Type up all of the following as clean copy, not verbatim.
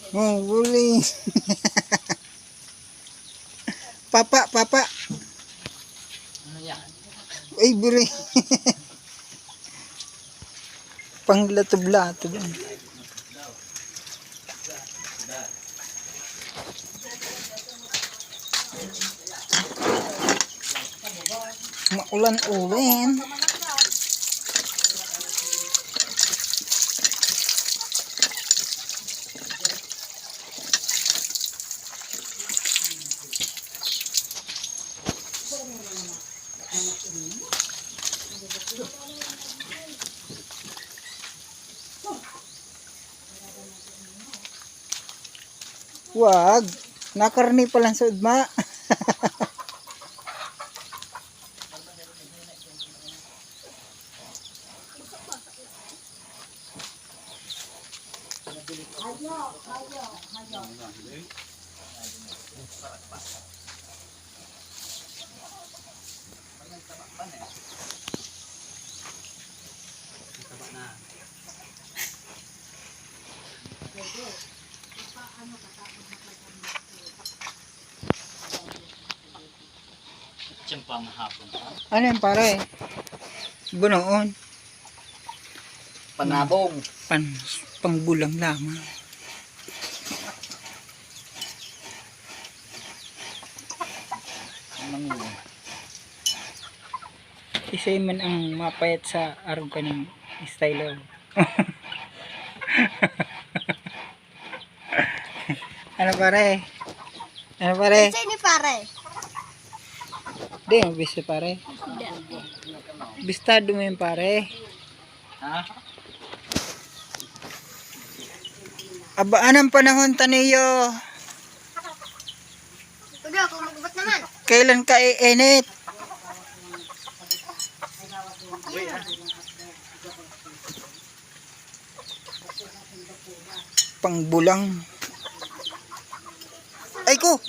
Oh, buling. Papa. Ano yan? Ay, buling. Panglato-blato ba? Maulan-ulan. Wag, nakarni pa lang sa udma. Tiyempa mahapon. Ano yan pare? Bunoon. Panabong. Panggulang lamang. Isa man ang mapayat sa arog ka ng style. Ano pare? Ano pare? Isa ni pare. Di, bisa pare. Bistado mo yung pare. Ha? Aba, anong panahon taniyo? Tuga, kung magbat naman. Kailan ka iinit? Pangbulang. Ay ko!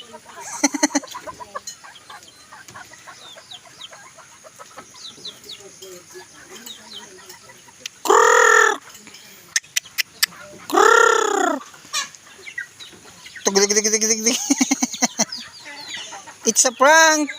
It's a prank.